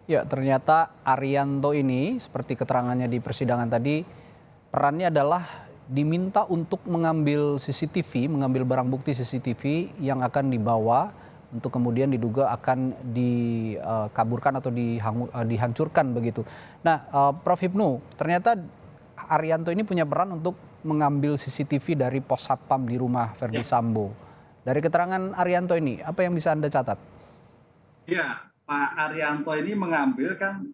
Ya, ternyata Arianto ini seperti keterangannya di persidangan tadi, perannya adalah diminta untuk mengambil CCTV, mengambil barang bukti CCTV yang akan dibawa untuk kemudian diduga akan dikaburkan atau dihancurkan begitu. Nah, Prof. Hipnu, ternyata Arianto ini punya peran untuk mengambil CCTV dari pos satpam di rumah Verdi Ya, Sambo. Dari keterangan Arianto ini, apa yang bisa Anda catat? ya, Pak Arianto ini mengambil kan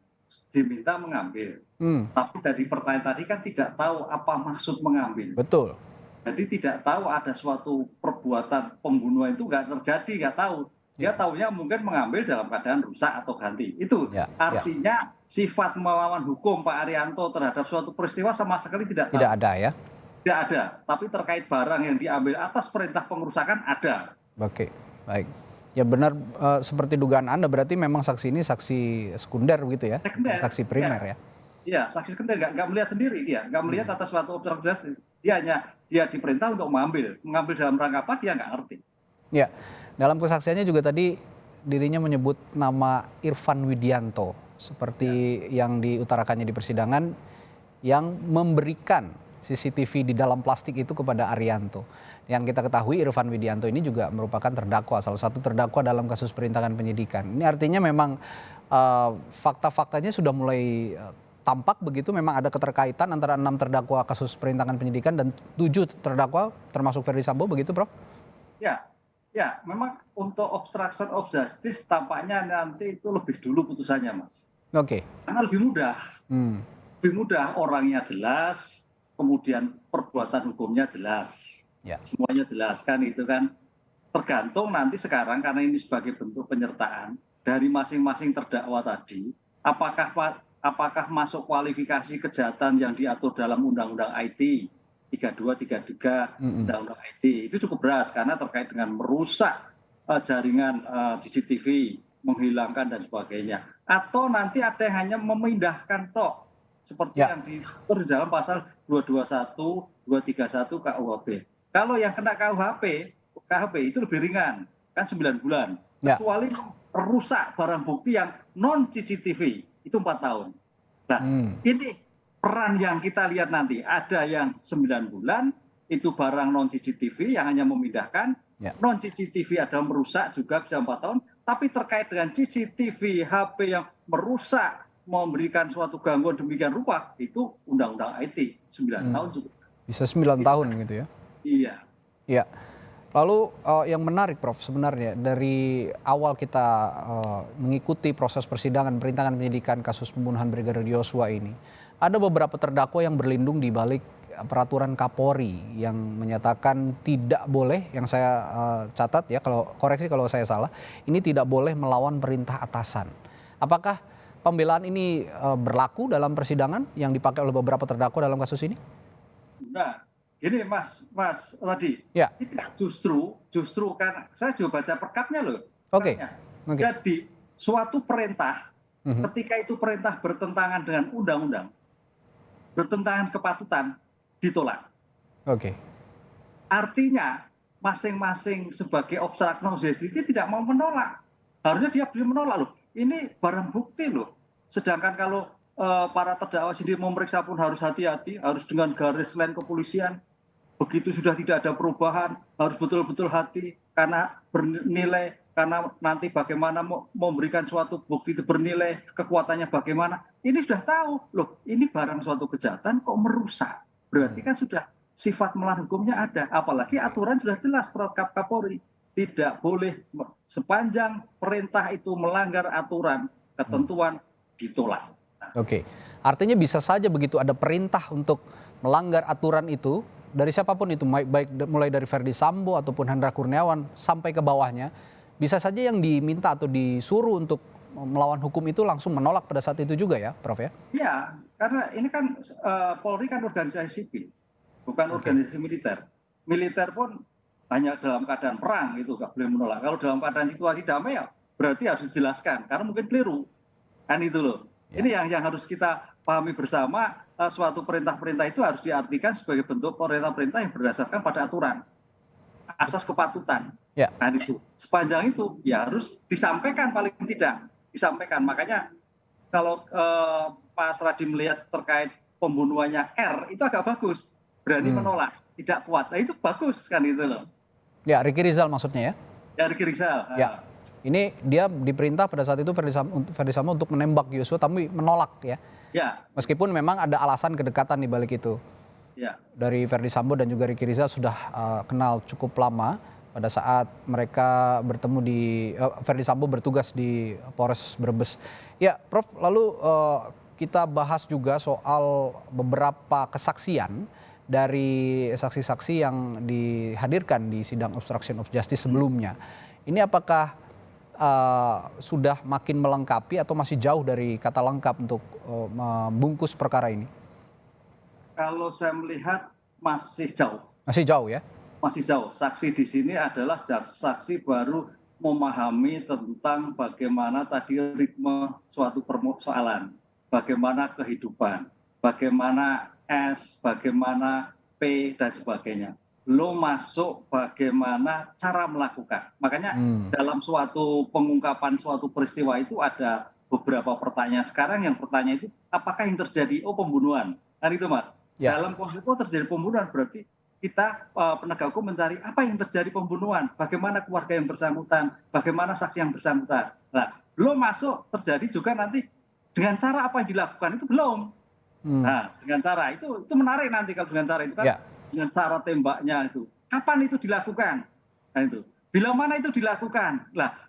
diminta mengambil. Hmm, Tapi dari pertanyaan tadi kan tidak tahu apa maksud mengambil. betul. Jadi tidak tahu ada suatu perbuatan pembunuhan itu nggak terjadi, nggak tahu. Dia Ya, tahunya mungkin mengambil dalam keadaan rusak atau ganti. Itu ya, ya. artinya sifat melawan hukum Pak Arianto terhadap suatu peristiwa sama sekali tidak Tidak tahu. ada ya. Tidak ada. Tapi terkait barang yang diambil atas perintah pengerusakan ada. Oke, baik. Ya benar, seperti dugaan Anda berarti memang saksi ini saksi sekunder begitu ya, bukan Sekunder, saksi primer ya. ya? Iya, saksi sekunder nggak melihat sendiri dia, nggak melihat Mhm. atas suatu observasi. Dia diperintah untuk mengambil dalam rangka apa dia nggak ngerti. Ya, dalam kesaksiannya juga tadi dirinya menyebut nama Irfan Widianto Ya, seperti yang diutarakannya di persidangan yang memberikan CCTV di dalam plastik itu kepada Arianto. Yang kita ketahui Irfan Widianto ini juga merupakan terdakwa, salah satu terdakwa dalam kasus perintangan penyidikan. Ini artinya memang fakta-faktanya sudah mulai tampak begitu, memang ada keterkaitan antara 6 terdakwa kasus perintangan penyidikan dan 7 terdakwa termasuk Verdi Sambo begitu, Prof? ya, ya. Memang untuk obstruction of justice tampaknya nanti itu lebih dulu putusannya, Mas. Oke. Karena Hmm. lebih mudah orangnya jelas, kemudian perbuatan hukumnya jelas, Ya. semuanya jelas kan itu kan. Tergantung nanti sekarang karena ini sebagai bentuk penyertaan dari masing-masing terdakwa tadi, apakah masuk kualifikasi kejahatan yang diatur dalam Undang-Undang IT 3233 Mm-mm. Undang-Undang IT itu cukup berat karena terkait dengan merusak jaringan CCTV, menghilangkan dan sebagainya. Atau nanti ada yang hanya memindahkan tok seperti Ya. yang diatur di dalam pasal 221, 231 KUHP. Kalau yang kena KHP itu lebih ringan, kan 9 bulan. Ya. Kecuali rusak barang bukti yang non CCTV, itu 4 tahun. Nah, Hmm. ini peran yang kita lihat nanti. Ada yang 9 bulan, itu barang non CCTV yang hanya memindahkan. Ya. Non CCTV ada merusak juga bisa 4 tahun. Tapi terkait dengan CCTV HP yang merusak, memberikan suatu gangguan demikian rupa, itu Undang-Undang IT 9 Hmm. tahun cukup. Bisa 9 tahun gitu ya. Iya. Ya. Lalu yang menarik Prof sebenarnya dari awal kita mengikuti proses persidangan perintangan penyidikan kasus pembunuhan Brigadir Yosua ini, ada beberapa terdakwa yang berlindung di balik peraturan Kapolri yang menyatakan tidak boleh, yang saya catat ya, kalau koreksi kalau saya salah, ini tidak boleh melawan perintah atasan. Apakah pembelaan ini berlaku dalam persidangan yang dipakai oleh beberapa terdakwa dalam kasus ini? Nah, gini Mas Radi, Ya, tidak justru kan saya juga baca perkapnya loh. oke, Perkapnya. oke. Jadi suatu perintah Mhm. ketika itu perintah bertentangan dengan undang-undang, bertentangan kepatutan ditolak. Oke. Artinya masing-masing sebagai obstruction of justice tidak mau menolak. Harusnya dia bisa menolak loh. Ini barang bukti loh. Sedangkan kalau para terdakwa sendiri memeriksa pun harus hati-hati, harus dengan garis lain kepolisian. Begitu sudah tidak ada perubahan, harus betul-betul hati karena bernilai, karena nanti bagaimana memberikan suatu bukti itu bernilai, kekuatannya bagaimana. Ini sudah tahu, loh ini barang suatu kejahatan kok merusak. Berarti kan sudah sifat melawan hukumnya ada. Apalagi Oke. aturan sudah jelas Kapolri. Tidak boleh sepanjang perintah itu melanggar aturan, Hmm. ketentuan ditolak. Nah, Oke, artinya bisa saja begitu ada perintah untuk melanggar aturan itu dari siapapun itu, baik mulai dari Verdi Sambo ataupun Hendra Kurniawan sampai ke bawahnya, bisa saja yang diminta atau disuruh untuk melawan hukum itu langsung menolak pada saat itu juga ya, Prof ya? iya, karena ini kan Polri kan organisasi sipil, bukan Oke, organisasi militer. Militer pun hanya dalam keadaan perang itu nggak boleh menolak. Kalau dalam keadaan situasi damai ya berarti harus dijelaskan karena mungkin keliru. Kan itu loh. ya, Ini yang harus kita pahami bersama, suatu perintah-perintah itu harus diartikan sebagai bentuk perintah-perintah yang berdasarkan pada aturan, asas kepatutan. ya, Nah itu sepanjang itu ya harus disampaikan paling tidak disampaikan. Makanya kalau Mas Radhi melihat terkait pembunuhannya R itu agak bagus, berani menolak, tidak kuat. Nah itu bagus kan itu loh. Ya, Ricky Rizal maksudnya ya? Ya Ricky Rizal. Ya. Ini dia diperintah pada saat itu Ferdy Sambo untuk menembak Yosua tapi menolak ya. Ya, Meskipun memang ada alasan kedekatan di balik itu. ya, Dari Ferdy Sambo dan juga Ricky Rizal sudah kenal cukup lama pada saat mereka bertemu di Ferdy Sambo bertugas di Polres Brebes. Ya, Prof, lalu kita bahas juga soal beberapa kesaksian dari saksi-saksi yang dihadirkan di sidang obstruction of justice sebelumnya. Ini apakah sudah makin melengkapi atau masih jauh dari kata lengkap untuk membungkus perkara ini? kalau saya melihat masih jauh. Masih jauh ya? Masih jauh. Saksi di sini adalah saksi baru memahami tentang bagaimana tadi ritme suatu persoalan, bagaimana kehidupan, bagaimana S, bagaimana P, dan sebagainya. Belum masuk bagaimana cara melakukan. Makanya dalam suatu pengungkapan suatu peristiwa itu ada beberapa pertanyaan. Sekarang yang pertanyaan itu, apakah yang terjadi? Oh, pembunuhan. Kan itu, Mas. Ya. Dalam konteks terjadi pembunuhan berarti kita penegak hukum mencari apa yang terjadi pembunuhan, bagaimana keluarga yang bersangkutan, bagaimana saksi yang bersangkutan. Nah, belum masuk terjadi juga nanti dengan cara apa yang dilakukan itu belum. Nah, dengan cara itu menarik nanti kalau dengan cara itu kan, dengan cara tembaknya itu. Kapan itu dilakukan? Nah itu. Bila mana itu dilakukan? Nah,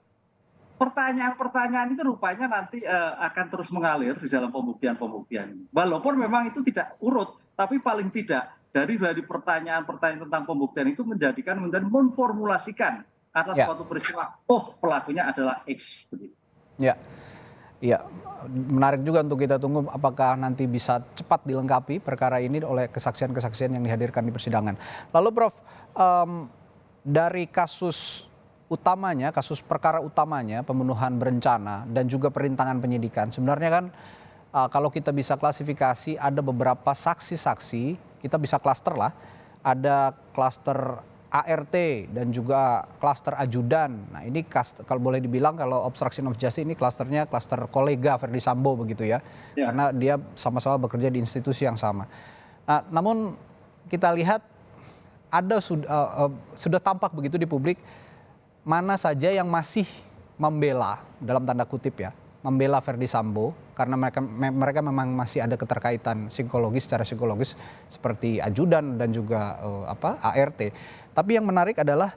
pertanyaan-pertanyaan itu rupanya nanti akan terus mengalir di dalam pembuktian-pembuktian ini. Walaupun memang itu tidak urut, tapi paling tidak dari pertanyaan-pertanyaan tentang pembuktian itu menjadikan memformulasikan atas suatu peristiwa, oh pelakunya adalah X. Ya, ya, menarik juga untuk kita tunggu apakah nanti bisa cepat dilengkapi perkara ini oleh kesaksian-kesaksian yang dihadirkan di persidangan. Lalu Prof, dari kasus utamanya, kasus perkara utamanya pembunuhan berencana dan juga perintangan penyidikan, sebenarnya kan kalau kita bisa klasifikasi ada beberapa saksi-saksi, kita bisa klaster lah, ada klaster ART dan juga klaster ajudan. Nah ini kalau boleh dibilang kalau obstruction of justice ini klasternya klaster kolega Ferdy Sambo begitu ya, karena dia sama-sama bekerja di institusi yang sama. Nah, namun kita lihat ada sudah tampak begitu di publik mana saja yang masih membela dalam tanda kutip ya, membela Ferdy Sambo karena mereka memang masih ada keterkaitan psikologis secara psikologis seperti ajudan dan juga ART. Tapi yang menarik adalah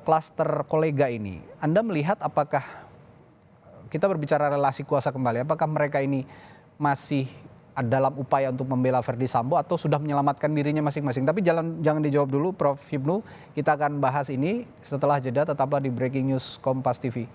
klaster kolega ini. Anda melihat apakah kita berbicara relasi kuasa kembali, apakah mereka ini masih dalam upaya untuk membela Ferdy Sambo atau sudah menyelamatkan dirinya masing-masing? Tapi jangan dijawab dulu Prof Hipnu, kita akan bahas ini setelah jeda, tetaplah di Breaking News Kompas TV.